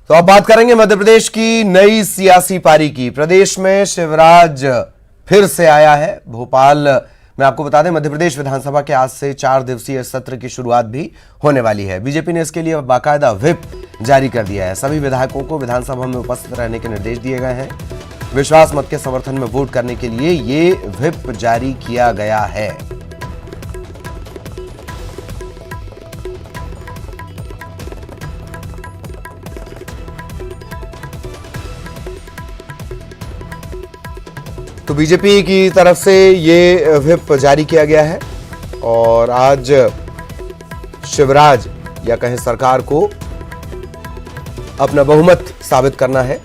तो अब बात करेंगे मध्य प्रदेश की नई सियासी पारी की। प्रदेश में शिवराज फिर से आया है। भोपाल में आपको बता दें, मध्य प्रदेश विधानसभा के आज से 4 दिवसीय सत्र की शुरुआत भी होने वाली है। बीजेपी ने इसके लिए बाकायदा व्हिप जारी कर दिया है। सभी विधायकों को विधानसभा में उपस्थित रहने के निर्देश दिए गए हैं। विश्वास मत के समर्थन में वोट करने के लिए ये व्हिप जारी किया गया है। तो बीजेपी की तरफ से ये व्हिप जारी किया गया है और आज शिवराज या कहें सरकार को अपना बहुमत साबित करना है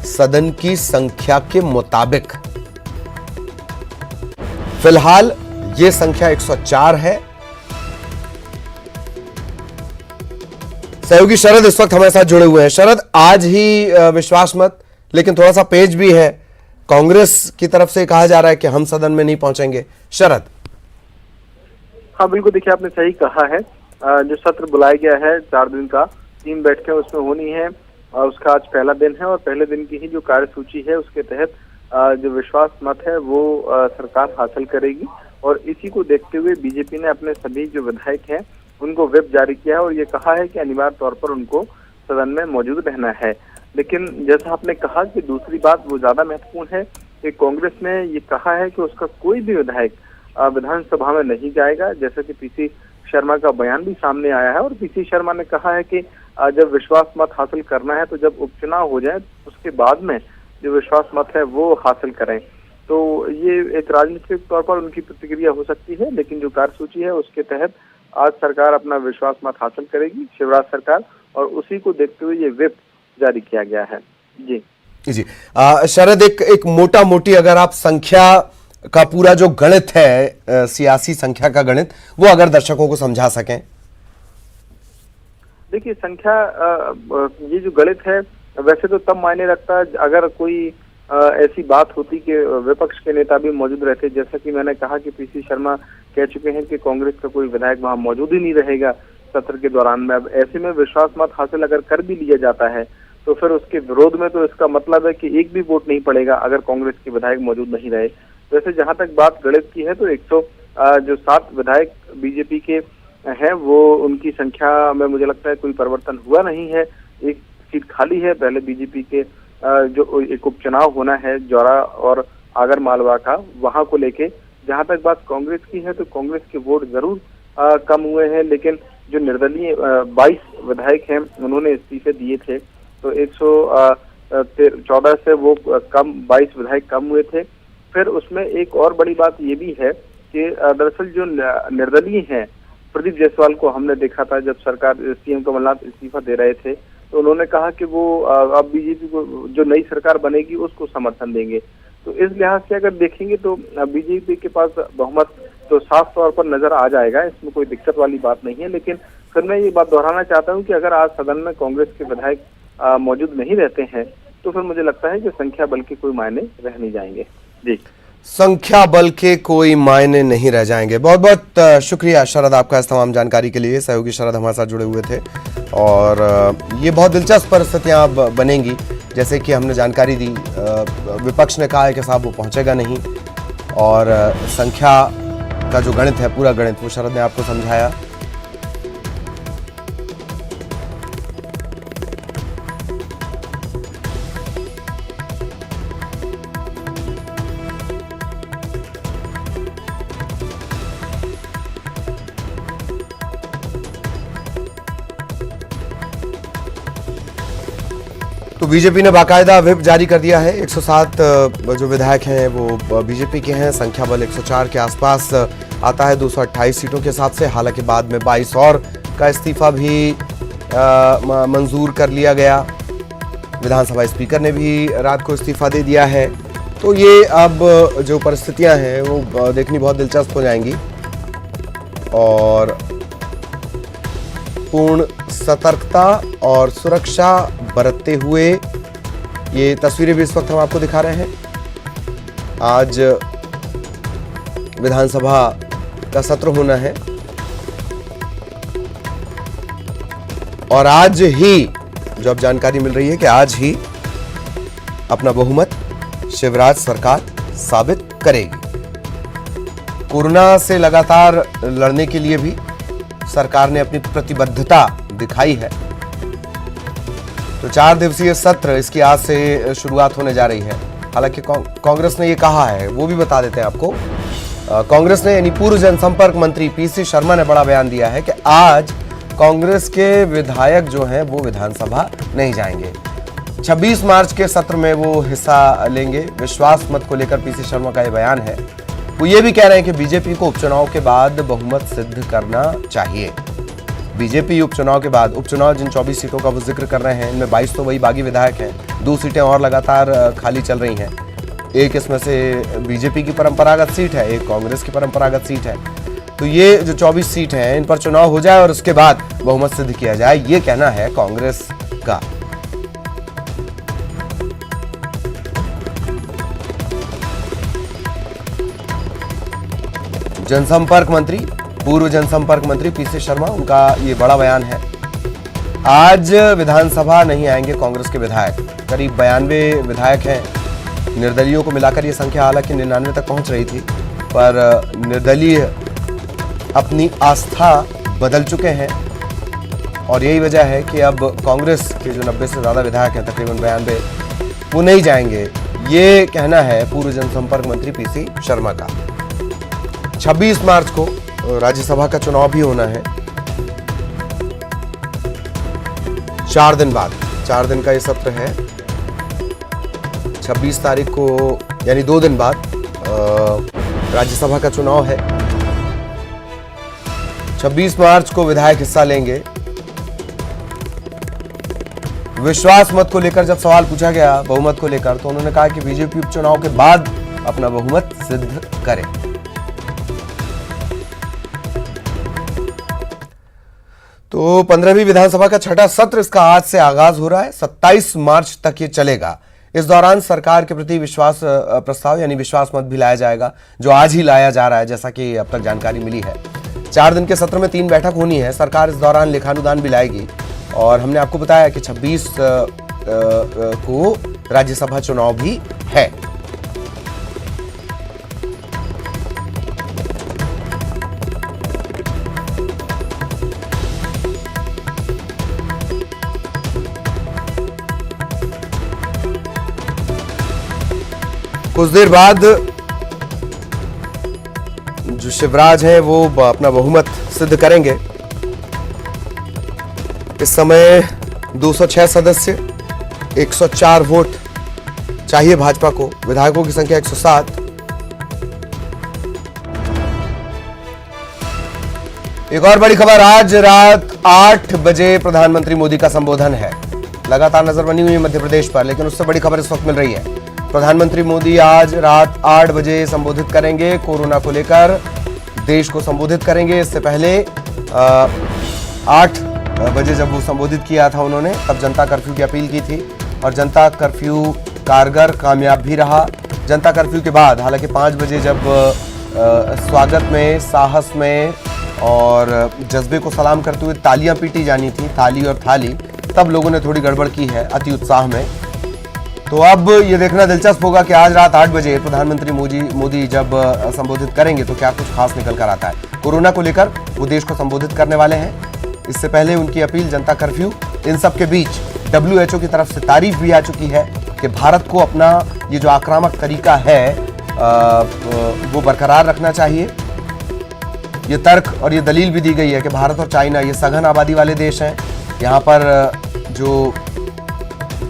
सदन की संख्या के मुताबिक। फिलहाल ये संख्या 104 है। सहयोगी शरद इस वक्त हमारे साथ जुड़े हुए हैं। शरद, आज ही विश्वास मत, लेकिन थोड़ा सा पेच भी है। कांग्रेस की तरफ से कहा जा रहा है कि हम सदन में नहीं पहुंचेंगे। शरद। हाँ बिल्कुल, देखिए आपने सही कहा है। जो सत्र बुलाया गया है 4 दिन का, 3 बैठकें उसमें होनी है और उसका आज पहला दिन है और पहले दिन की ही जो कार्यसूची है उसके तहत जो विश्वास मत है वो सरकार हासिल करेगी। और इसी को देखते हुए बीजेपी ने अपने सभी जो विधायक हैं उनको व्हिप जारी किया है और ये कहा है कि अनिवार्य तौर पर उनको सदन में मौजूद रहना है। लेकिन जैसा आपने कहा कि दूसरी बात वो ज्यादा महत्वपूर्ण है कि कांग्रेस ने ये कहा है कि उसका कोई भी विधायक विधानसभा में नहीं जाएगा। जैसा कि पीसी शर्मा का बयान भी सामने आया है और पीसी शर्मा ने कहा है कि जब विश्वास मत हासिल करना है तो जब उपचुनाव हो जाए उसके बाद में जो विश्वास मत है वो हासिल करें। तो ये एक राजनीतिक तौर पर उनकी प्रतिक्रिया हो सकती है, लेकिन जो कार्यसूची है उसके तहत आज सरकार अपना विश्वास मत हासिल करेगी, शिवराज सरकार, और उसी को देखते हुए ये व्हिप जारी किया गया है। जी जी शरद, एक मोटा मोटी अगर आप संख्या का पूरा जो गणित है, सियासी संख्या का गणित, वो अगर दर्शकों को समझा सकें। देखिए संख्या ये जो गणित है वैसे तो तब मायने रखता है अगर कोई ऐसी बात होती कि विपक्ष के नेता भी मौजूद रहते। जैसा कि मैंने कहा कि पीसी शर्मा कह चुके हैं कि कांग्रेस का कोई विधायक वहां मौजूद ही नहीं रहेगा सत्र के दौरान में। अब ऐसे में विश्वास मत हासिल अगर कर भी लिया जाता है तो फिर उसके विरोध में तो इसका मतलब है कि एक भी वोट नहीं पड़ेगा अगर कांग्रेस के विधायक मौजूद नहीं रहे। वैसे जहां तक बात गणित की है तो 107 विधायक बीजेपी के हैं, वो उनकी संख्या में मुझे लगता है कोई परिवर्तन हुआ नहीं है। एक सीट खाली है। पहले बीजेपी के जो एक उपचुनाव होना है जौरा और आगर मालवा का, वहां को लेके जहां तक बात कांग्रेस की है तो कांग्रेस के वोट जरूर कम हुए हैं, लेकिन जो निर्दलीय 22 विधायक हैं उन्होंने इस्तीफे दिए थे तो 114 से वो कम 22 विधायक कम हुए थे। फिर उसमें एक और बड़ी बात ये भी है कि दरअसल जो निर्दलीय हैं, प्रदीप जायसवाल को हमने देखा था जब सरकार सीएम कमलनाथ इस्तीफा दे रहे थे तो उन्होंने कहा कि वो अब बीजेपी को जो नई सरकार बनेगी उसको समर्थन देंगे। तो इस लिहाज से अगर देखेंगे तो बीजेपी के पास बहुमत तो साफ तौर पर नजर आ जाएगा, इसमें कोई दिक्कत वाली बात नहीं है। लेकिन फिर मैं ये बात दोहराना चाहता हूँ कि अगर आज सदन में कांग्रेस के विधायक मौजूद नहीं रहते हैं तो फिर मुझे लगता है कि संख्या बल के कोई मायने रह नहीं जाएंगे। जी, संख्या बल के कोई मायने नहीं रह जाएंगे। बहुत बहुत शुक्रिया शरद आपका इस तमाम जानकारी के लिए। सहयोगी शरद हमारे साथ जुड़े हुए थे और ये बहुत दिलचस्प परिस्थितियां अब बनेंगी। जैसे कि हमने जानकारी दी, विपक्ष ने कहा है कि साहब वो पहुंचेगा नहीं और संख्या का जो गणित है, पूरा गणित, वो शरद ने आपको समझाया। तो बीजेपी ने बाकायदा व्हिप जारी कर दिया है। 107 जो विधायक हैं वो बीजेपी के हैं। संख्या बल 104 के आसपास आता है 228 सीटों के हिसाब से। हालांकि बाद में 22 और का इस्तीफा भी मंजूर कर लिया गया। विधानसभा स्पीकर ने भी रात को इस्तीफा दे दिया है। तो ये अब जो परिस्थितियां हैं वो देखनी बहुत दिलचस्प हो जाएंगी और पूर्ण सतर्कता और सुरक्षा बरतते हुए ये तस्वीरें भी इस वक्त हम आपको दिखा रहे हैं। आज विधानसभा का सत्र होना है और आज ही जो अब जानकारी मिल रही है कि आज ही अपना बहुमत शिवराज सरकार साबित करेगी। कोरोना से लगातार लड़ने के लिए भी सरकार ने अपनी प्रतिबद्धता दिखाई है। तो 4 दिवसीय सत्र इसकी आज से शुरुआत होने जा रही है। हालांकि कांग्रेस ने ये कहा है, वो भी बता देते हैं आपको। कांग्रेस ने यानी पूर्व जनसंपर्क मंत्री पीसी शर्मा ने बड़ा बयान दिया है कि आज कांग्रेस के विधायक जो हैं वो विधानसभा नहीं जाएंगे। 26 मार्च के सत्र में वो हिस्सा लेंगे। विश्वास मत को लेकर पीसी शर्मा का ये बयान है। वो ये भी कह रहे हैं कि बीजेपी को उपचुनाव के बाद बहुमत सिद्ध करना चाहिए। बीजेपी उपचुनाव के बाद, उपचुनाव जिन 24 सीटों का वो जिक्र कर रहे हैं, इनमें 22 तो वही बागी विधायक हैं, 2 सीटें और लगातार खाली चल रही हैं। एक इसमें से बीजेपी की परंपरागत सीट है, एक कांग्रेस की परंपरागत सीट है। तो ये जो 24 सीट हैं, इन पर चुनाव हो जाए और उसके बाद बहुमत सिद्ध किया जाए, ये कहना है कांग्रेस का। जनसंपर्क मंत्री, पूर्व जनसंपर्क मंत्री पीसी शर्मा, उनका ये बड़ा बयान है। आज विधानसभा नहीं आएंगे कांग्रेस के विधायक। करीब 92 विधायक हैं। निर्दलीयों को मिलाकर ये संख्या हालांकि 99 तक पहुंच रही थी, पर निर्दलीय अपनी आस्था बदल चुके हैं और यही वजह है कि अब कांग्रेस के जो 90 से ज्यादा विधायक हैं, तकरीबन 92, वो नहीं जाएंगे। ये कहना है पूर्व जनसंपर्क मंत्री पीसी शर्मा का। 26 मार्च को राज्यसभा का चुनाव भी होना है। 4 दिन बाद, 4 दिन का ये सत्र है। 26 तारीख को यानी 2 दिन बाद राज्यसभा का चुनाव है। 26 मार्च को विधायक हिस्सा लेंगे। विश्वास मत को लेकर जब सवाल पूछा गया बहुमत को लेकर, तो उन्होंने कहा कि बीजेपी उपचुनाव के बाद अपना बहुमत सिद्ध करे। तो 15वीं विधानसभा का छठा सत्र इसका आज से आगाज हो रहा है। 27 मार्च तक ये चलेगा। इस दौरान सरकार के प्रति विश्वास प्रस्ताव यानी विश्वास मत भी लाया जाएगा, जो आज ही लाया जा रहा है, जैसा कि अब तक जानकारी मिली है। 4 दिन के सत्र में 3 बैठक होनी है। सरकार इस दौरान लेखानुदान भी लाएगी और हमने आपको बताया कि 26 को राज्यसभा चुनाव भी है। कुछ देर बाद जो शिवराज है वो अपना बहुमत सिद्ध करेंगे। इस समय 206 सदस्य, 104 वोट चाहिए भाजपा को। विधायकों की संख्या 107। एक और बड़ी खबर, आज रात 8 बजे प्रधानमंत्री मोदी का संबोधन है। लगातार नजर बनी हुई है मध्य प्रदेश पर, लेकिन उससे बड़ी खबर इस वक्त मिल रही है। प्रधानमंत्री मोदी आज रात 8 बजे संबोधित करेंगे। कोरोना को लेकर देश को संबोधित करेंगे। इससे पहले 8 बजे जब वो संबोधित किया था उन्होंने, तब जनता कर्फ्यू की अपील की थी और जनता कर्फ्यू कारगर, कामयाब भी रहा। जनता कर्फ्यू के बाद हालांकि 5 बजे जब स्वागत में, साहस में और जज्बे को सलाम करते हुए तालियां पीटी जानी थी, ताली और थाली, तब लोगों ने थोड़ी गड़बड़ की है अति उत्साह में। तो अब ये देखना दिलचस्प होगा कि आज रात 8 बजे प्रधानमंत्री मोदी जब संबोधित करेंगे तो क्या कुछ खास निकल कर आता है। कोरोना को लेकर वो देश को संबोधित करने वाले हैं। इससे पहले उनकी अपील, जनता कर्फ्यू, इन सब के बीच WHO की तरफ से तारीफ भी आ चुकी है कि भारत को अपना ये जो आक्रामक तरीका है वो बरकरार रखना चाहिए। ये तर्क और ये दलील भी दी गई है कि भारत और चाइना ये सघन आबादी वाले देश हैं। यहाँ पर जो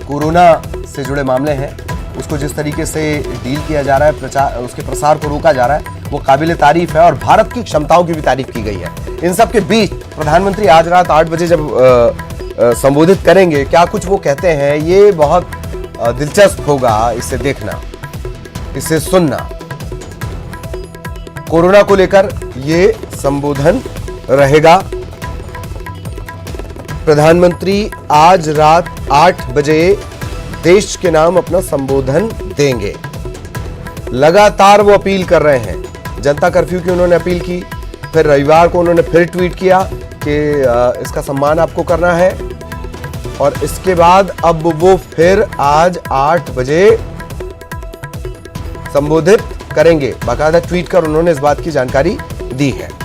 कोरोना से जुड़े मामले हैं उसको जिस तरीके से डील किया जा रहा है, उसके प्रसार को रोका जा रहा है, वो काबिल तारीफ है और भारत की क्षमताओं की भी तारीफ की गई है। इन सब के बीच प्रधानमंत्री आज रात 8 बजे जब संबोधित करेंगे, क्या कुछ वो कहते हैं, ये बहुत दिलचस्प होगा इसे देखना, इसे सुनना। कोरोना को लेकर ये संबोधन रहेगा। प्रधानमंत्री आज रात 8 बजे देश के नाम अपना संबोधन देंगे। लगातार वो अपील कर रहे हैं। जनता कर्फ्यू की उन्होंने अपील की, फिर रविवार को उन्होंने फिर ट्वीट किया कि इसका सम्मान आपको करना है। और इसके बाद अब वो फिर आज 8 बजे संबोधित करेंगे। बाकायदा ट्वीट कर उन्होंने इस बात की जानकारी दी है।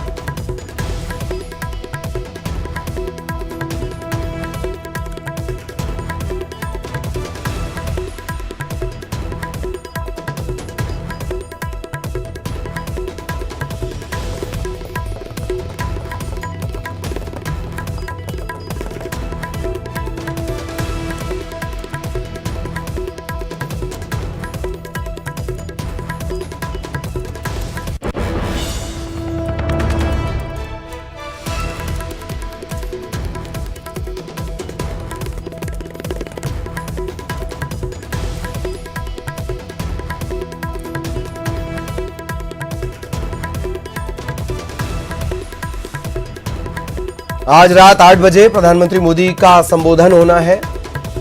आज रात 8 बजे प्रधानमंत्री मोदी का संबोधन होना है।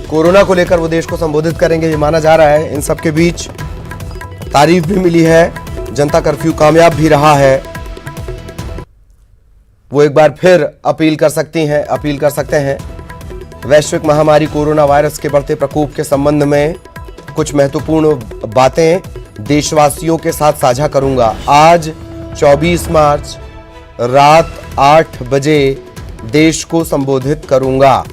कोरोना को लेकर वो देश को संबोधित करेंगे, ये माना जा रहा है। इन सबके बीच तारीफ भी मिली है, जनता कर्फ्यू कामयाब भी रहा है। वो एक बार फिर अपील कर सकते हैं। वैश्विक महामारी कोरोना वायरस के बढ़ते प्रकोप के संबंध में कुछ महत्वपूर्ण बातें देशवासियों के साथ साझा करूंगा। आज 24 मार्च रात 8 बजे देश को संबोधित करूंगा।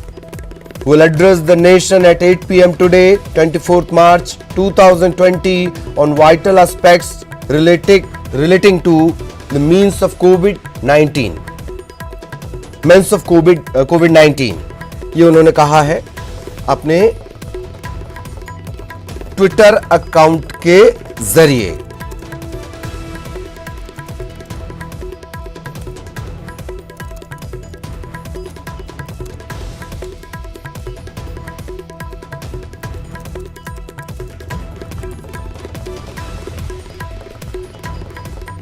Will address the nation at 8 p.m. today, 24th March 2020, on vital aspects relating to the means of COVID-19. ये उन्होंने कहा है अपने ट्विटर अकाउंट के जरिए।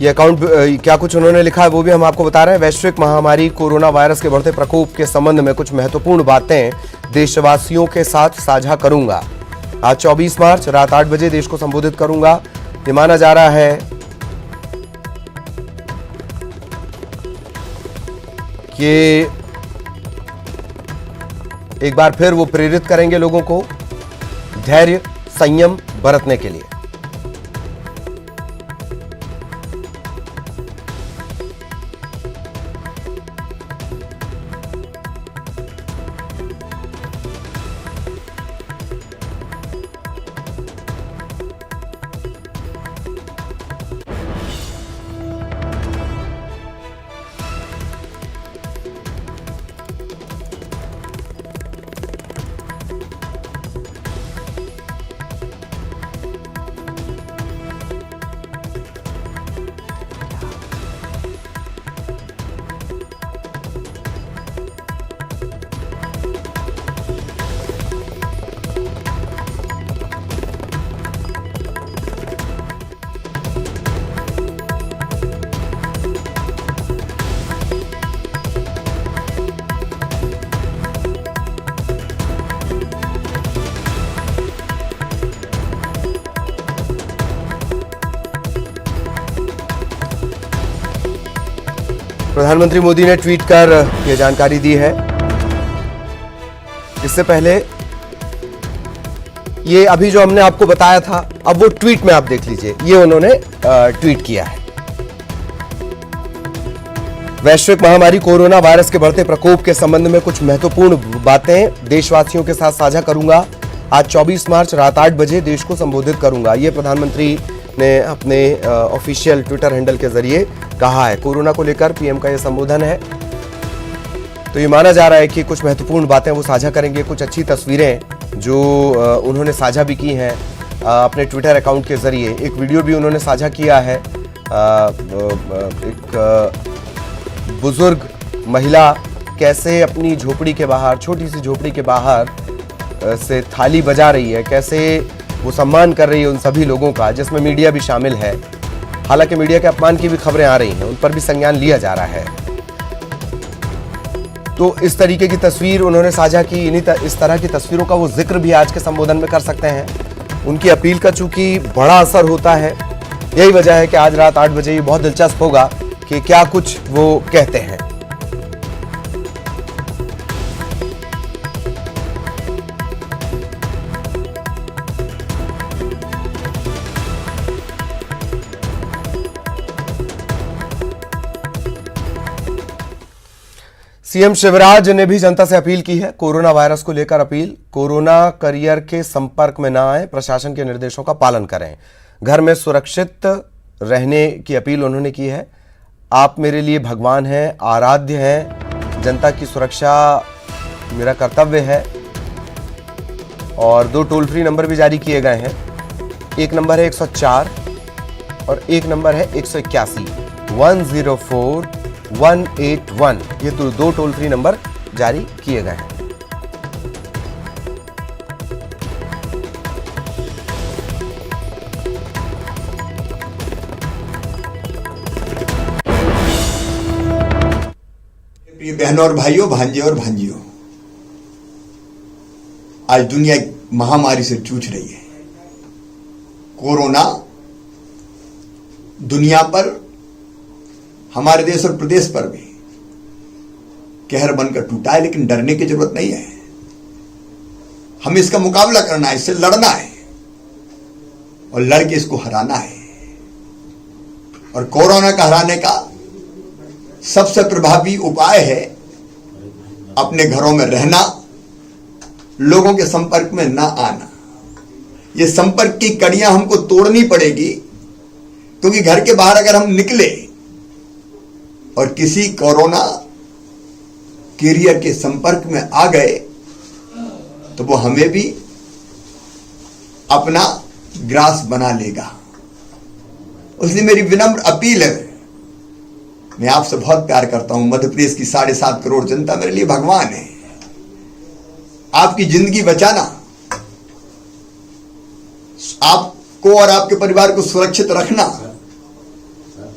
ये अकाउंट क्या कुछ उन्होंने लिखा है वो भी हम आपको बता रहे हैं। वैश्विक महामारी कोरोना वायरस के बढ़ते प्रकोप के संबंध में कुछ महत्वपूर्ण बातें देशवासियों के साथ साझा करूंगा। आज 24 मार्च रात 8 बजे देश को संबोधित करूंगा। ये माना जा रहा है कि एक बार फिर वो प्रेरित करेंगे लोगों को धैर्य संयम बरतने के लिए। प्रधानमंत्री मोदी ने ट्वीट कर यह जानकारी दी है। इससे पहले ये अभी जो हमने आपको बताया था, अब वो ट्वीट में आप देख लीजिए, ये उन्होंने ट्वीट किया है। वैश्विक महामारी कोरोना वायरस के बढ़ते प्रकोप के संबंध में कुछ महत्वपूर्ण बातें देशवासियों के साथ साझा करूंगा। आज 24 मार्च रात 8 बजे देश को संबोधित करूंगा। ये प्रधानमंत्री ने अपने ऑफिशियल ट्विटर हैंडल के जरिए कहा है। कोरोना को लेकर पीएम का यह संबोधन है, तो ये माना जा रहा है कि कुछ महत्वपूर्ण बातें वो साझा करेंगे। कुछ अच्छी तस्वीरें जो उन्होंने साझा भी की हैं अपने ट्विटर अकाउंट के जरिए। एक वीडियो भी उन्होंने साझा किया है। एक बुजुर्ग महिला कैसे अपनी झोपड़ी के बाहर, छोटी सी झोपड़ी के बाहर से थाली बजा रही है, कैसे वो सम्मान कर रही है उन सभी लोगों का, जिसमें मीडिया भी शामिल है। हालांकि मीडिया के अपमान की भी खबरें आ रही हैं, उन पर भी संज्ञान लिया जा रहा है। तो इस तरीके की तस्वीर उन्होंने साझा की। इस तरह की तस्वीरों का वो जिक्र भी आज के संबोधन में कर सकते हैं। उनकी अपील का चूंकि बड़ा असर होता है, यही वजह है कि आज रात 8 बजे ये बहुत दिलचस्प होगा कि क्या कुछ वो कहते हैं। सीएम शिवराज ने भी जनता से अपील की है। कोरोना वायरस को लेकर अपील, कोरोना करियर के संपर्क में ना आए, प्रशासन के निर्देशों का पालन करें, घर में सुरक्षित रहने की अपील उन्होंने की है। आप मेरे लिए भगवान हैं, आराध्य हैं, जनता की सुरक्षा मेरा कर्तव्य है। और 2 टोल फ्री नंबर भी जारी किए गए हैं। एक नंबर है 104 और एक नंबर है 181 104 181। ये 2 टोल फ्री नंबर जारी किए गए हैं। प्रिय बहनों और भाइयों, भांजे और भांजियों, आज दुनिया एक महामारी से जूझ रही है। कोरोना दुनिया पर, हमारे देश और प्रदेश पर भी कहर बनकर टूटा है, लेकिन डरने की जरूरत नहीं है। हमें इसका मुकाबला करना है, इससे लड़ना है और लड़के इसको हराना है। और कोरोना का हराने का सबसे प्रभावी उपाय है अपने घरों में रहना, लोगों के संपर्क में ना आना। ये संपर्क की कड़ियां हमको तोड़नी पड़ेगी, क्योंकि घर के बाहर अगर हम निकले और किसी कोरोना कैरियर के संपर्क में आ गए तो वो हमें भी अपना ग्रास बना लेगा। इसलिए मेरी विनम्र अपील है, मैं आपसे बहुत प्यार करता हूं। मध्य प्रदेश की 7.5 करोड़ जनता मेरे लिए भगवान है। आपकी जिंदगी बचाना, आपको और आपके परिवार को सुरक्षित रखना,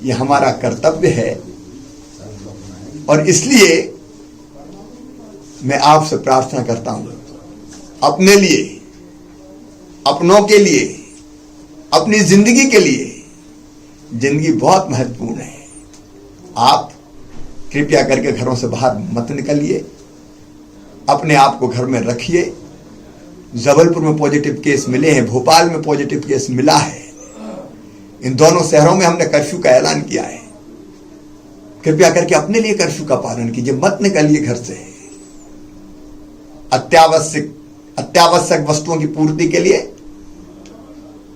यह हमारा कर्तव्य है। और इसलिए मैं आपसे प्रार्थना करता हूं, अपने लिए, अपनों के लिए, अपनी जिंदगी के लिए। जिंदगी बहुत महत्वपूर्ण है। आप कृपया करके घरों से बाहर मत निकलिए, अपने आप को घर में रखिए। जबलपुर में पॉजिटिव केस मिले हैं, भोपाल में पॉजिटिव केस मिला है। इन दोनों शहरों में हमने कर्फ्यू का ऐलान किया है। कृपया करके अपने लिए कर्फ्यू का पालन कीजिए, मत निकलिए घर से। अत्यावश्यक वस्तुओं की पूर्ति के लिए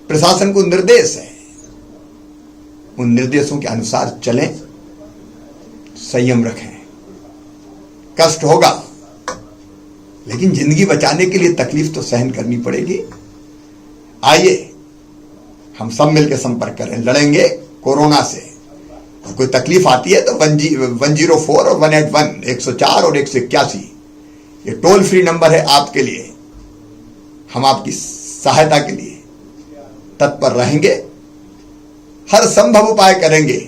प्रशासन को निर्देश है, उन निर्देशों के अनुसार चलें, संयम रखें। कष्ट होगा, लेकिन जिंदगी बचाने के लिए तकलीफ तो सहन करनी पड़ेगी। आइए हम सब मिलकर संपर्क करें, लड़ेंगे कोरोना से। और कोई तकलीफ आती है तो 104 और 181, 104 और 181 ये टोल फ्री नंबर है आपके लिए। हम आपकी सहायता के लिए तत्पर रहेंगे, हर संभव उपाय करेंगे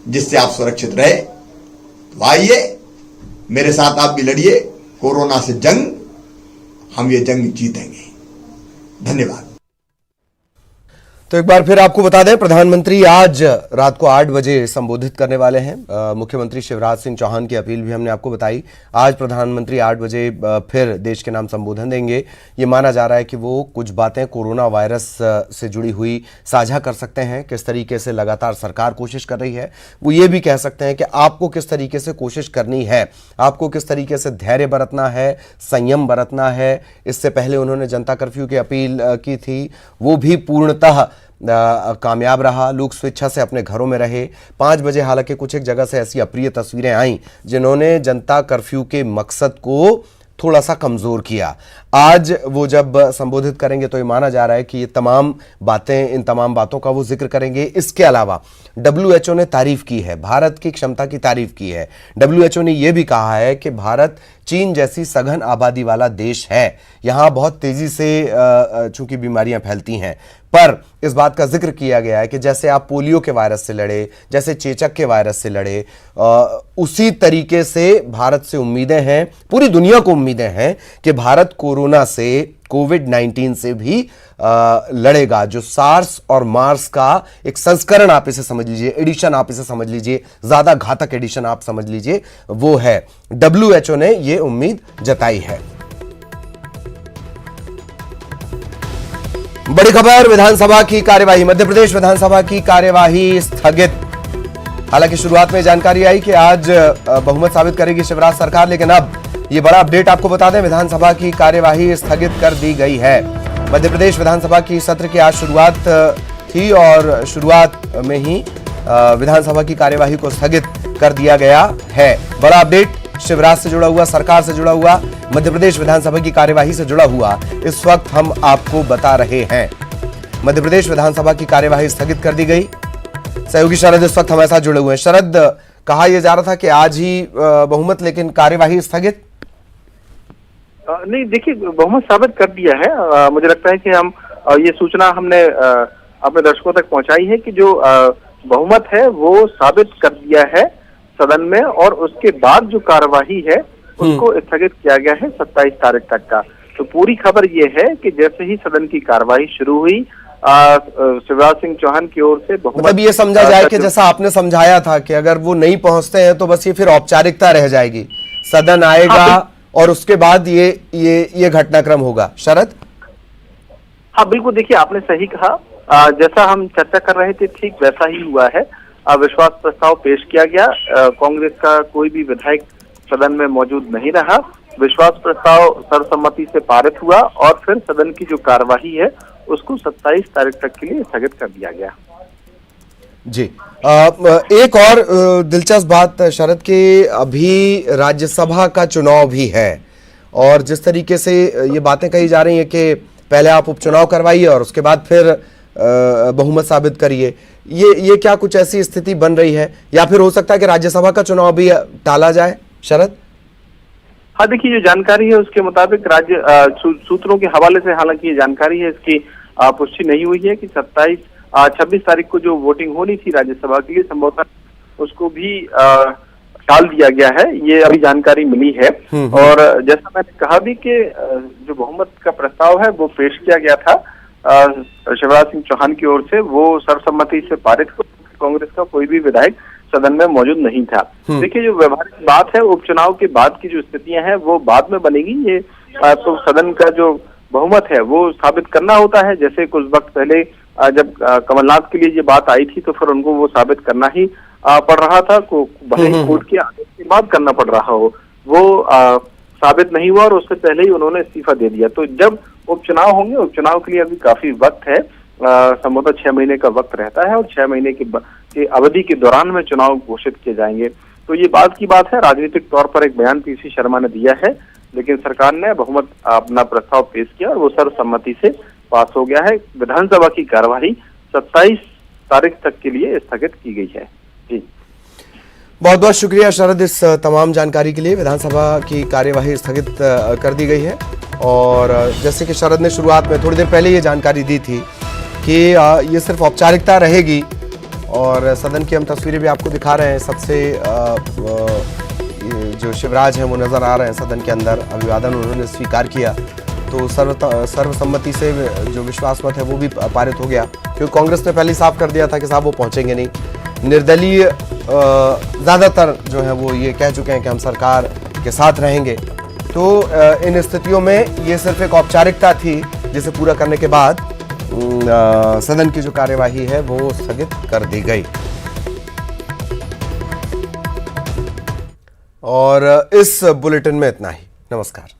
जिससे आप सुरक्षित रहे। तो आइए मेरे साथ आप भी लड़िए कोरोना से जंग, हम ये जंग जीतेंगे। धन्यवाद। तो एक बार फिर आपको बता दें, प्रधानमंत्री आज रात को 8 बजे संबोधित करने वाले हैं। मुख्यमंत्री शिवराज सिंह चौहान की अपील भी हमने आपको बताई। आज प्रधानमंत्री 8 बजे फिर देश के नाम संबोधन देंगे। ये माना जा रहा है कि वो कुछ बातें कोरोना वायरस से जुड़ी हुई साझा कर सकते हैं, किस तरीके से लगातार सरकार कोशिश कर रही है। वो ये भी कह सकते हैं कि आपको किस तरीके से कोशिश करनी है, आपको किस तरीके से धैर्य बरतना है, संयम बरतना है। इससे पहले उन्होंने जनता कर्फ्यू की अपील की थी, वो भी पूर्णतः कामयाब रहा। लोग स्वेच्छा से अपने घरों में रहे। 5 बजे हालांकि कुछ एक जगह से ऐसी अप्रिय तस्वीरें आईं जिन्होंने जनता कर्फ्यू के मकसद को थोड़ा सा कमजोर किया। आज वो जब संबोधित करेंगे तो ये माना जा रहा है कि ये तमाम बातें, इन तमाम बातों का वो जिक्र करेंगे। इसके अलावा WHO ने तारीफ की है, भारत की क्षमता की तारीफ की है। WHO ने यह भी कहा है कि भारत चीन जैसी सघन आबादी वाला देश है, यहां बहुत तेजी से चूंकि बीमारियां फैलती हैं, पर इस बात का जिक्र किया गया है कि जैसे आप पोलियो के वायरस से लड़े, जैसे चेचक के वायरस से लड़े, उसी तरीके से भारत से उम्मीदें हैं, पूरी दुनिया को उम्मीदें हैं कि भारत कोरोना से, कोविड-19 से भी लड़ेगा। जो सार्स और मार्स का एक संस्करण आप इसे समझ लीजिए, एडिशन आप इसे समझ लीजिए, ज्यादा घातक एडिशन आप समझ लीजिए, वो है। WHO ने यह उम्मीद जताई है। बड़ी खबर, विधानसभा की कार्यवाही, मध्य प्रदेश विधानसभा की कार्यवाही स्थगित। हालांकि शुरुआत में जानकारी आई कि आज बहुमत साबित करेगी शिवराज सरकार, लेकिन अब ये बड़ा अपडेट आपको बता दें, विधानसभा की कार्यवाही स्थगित कर दी गई है। मध्य प्रदेश विधानसभा की सत्र की आज शुरुआत थी और शुरुआत में ही विधानसभा की कार्यवाही को स्थगित कर दिया गया है। बड़ा अपडेट शिवराज से जुड़ा हुआ, सरकार से जुड़ा हुआ, मध्य प्रदेश विधानसभा की कार्यवाही से जुड़ा हुआ इस वक्त हम आपको बता रहे हैं। मध्य प्रदेश विधानसभा की कार्यवाही स्थगित कर दी गई। सहयोगी शरद इस वक्त हमारे साथ जुड़े हुए हैं। शरद, कहा यह जा रहा था कि आज ही बहुमत, लेकिन कार्यवाही स्थगित? नहीं, देखिए, बहुमत साबित कर दिया है। मुझे लगता है कि हम ये सूचना हमने अपने दर्शकों तक पहुंचाई है कि जो बहुमत है वो साबित कर दिया है सदन में, और उसके बाद जो कार्यवाही है उसको स्थगित किया गया है 27 तारीख तक का। तो पूरी खबर ये है कि जैसे ही सदन की कार्यवाही शुरू हुई, शिवराज सिंह चौहान की ओर से बहुमत, मतलब ये समझा जाए कि जैसा आपने समझाया था कि अगर वो नहीं पहुंचते हैं तो बस ये फिर औपचारिकता रह जाएगी, सदन आएगा और उसके बाद ये घटनाक्रम होगा। शरद? हाँ, बिल्कुल। देखिए, आपने सही कहा। जैसा हम चर्चा कर रहे थे ठीक वैसा ही हुआ है। विश्वास प्रस्ताव पेश किया गया, कांग्रेस का कोई भी विधायक सदन में मौजूद नहीं रहा। विश्वास प्रस्ताव सर्वसम्मति से पारित हुआ और फिर सदन की जो कार्यवाही है उसको 27 तारीख तक के लिए स्थगित कर दिया गया। जी, एक और दिलचस्प बात शरद के, अभी राज्यसभा का चुनाव भी है और जिस तरीके से ये बातें कही जा रही हैं कि पहले आप उपचुनाव करवाइए और उसके बाद फिर बहुमत साबित करिए, ये क्या कुछ ऐसी स्थिति बन रही है, या फिर हो सकता है कि राज्यसभा का चुनाव भी टाला जाए? शरद? हाँ, देखिए, जो जानकारी है उसके मुताबिक राज्य सूत्रों के हवाले से हालांकि ये जानकारी है, इसकी पुष्टि नहीं हुई है कि 26 तारीख को जो वोटिंग होनी थी राज्यसभा के लिए संभवतः उसको भी टाल दिया गया है। ये अभी जानकारी मिली है। और जैसा मैंने कहा भी कि जो बहुमत का प्रस्ताव है वो पेश किया गया था शिवराज सिंह चौहान की ओर से, वो सर्वसम्मति से पारित हुआ। कांग्रेस का कोई भी विधायक सदन में मौजूद नहीं था। देखिए, जो व्यवहारिक बात है, उपचुनाव के बाद की जो स्थितियां हैं वो बाद में बनेगी। ये तो सदन का जो बहुमत है वो साबित करना होता है। जैसे कुछ वक्त पहले जब कमलनाथ के लिए ये बात आई थी तो फिर उनको वो साबित करना ही पड़ रहा था, भले ही कोर्ट के आदेश के बाद करना पड़ रहा हो, वो साबित नहीं हुआ और उससे पहले ही उन्होंने इस्तीफा दे दिया। तो जब उपचुनाव होंगे, उपचुनाव के लिए अभी काफी वक्त है, संभवतः 6 महीने का वक्त रहता है और 6 महीने की अवधि के दौरान में चुनाव घोषित किए जाएंगे। तो ये बात की बात है। राजनीतिक तौर पर एक बयान पीसी शर्मा ने दिया है, लेकिन सरकार ने बहुमत अपना प्रस्ताव पेश किया और वो सर्वसम्मति से पास हो गया है। विधानसभा की कार्यवाही 27 तारीख तक के लिए स्थगित की गई है। जी, बहुत बहुत शुक्रिया शरद इस तमाम जानकारी के लिए। विधानसभा की कार्यवाही स्थगित कर दी गई है और जैसे कि शरद ने शुरुआत में थोड़ी देर पहले ये जानकारी दी थी कि ये सिर्फ औपचारिकता रहेगी और सदन की हम तस्वीरें भी आपको दिखा रहे हैं। सबसे जो शिवराज हैं वो नजर आ रहे हैं सदन के अंदर, अभिवादन उन्होंने स्वीकार किया। तो सर्वसम्मति से जो विश्वास मत है वो भी पारित हो गया, क्योंकि कांग्रेस ने पहले ही साफ कर दिया था कि साहब वो पहुंचेंगे नहीं। निर्दलीय ज़्यादातर जो है वो ये कह चुके हैं कि हम सरकार के साथ रहेंगे। तो इन स्थितियों में ये सिर्फ एक औपचारिकता थी जिसे पूरा करने के बाद सदन की जो कार्यवाही है वो स्थगित कर दी गई। और इस बुलेटिन में इतना ही। नमस्कार।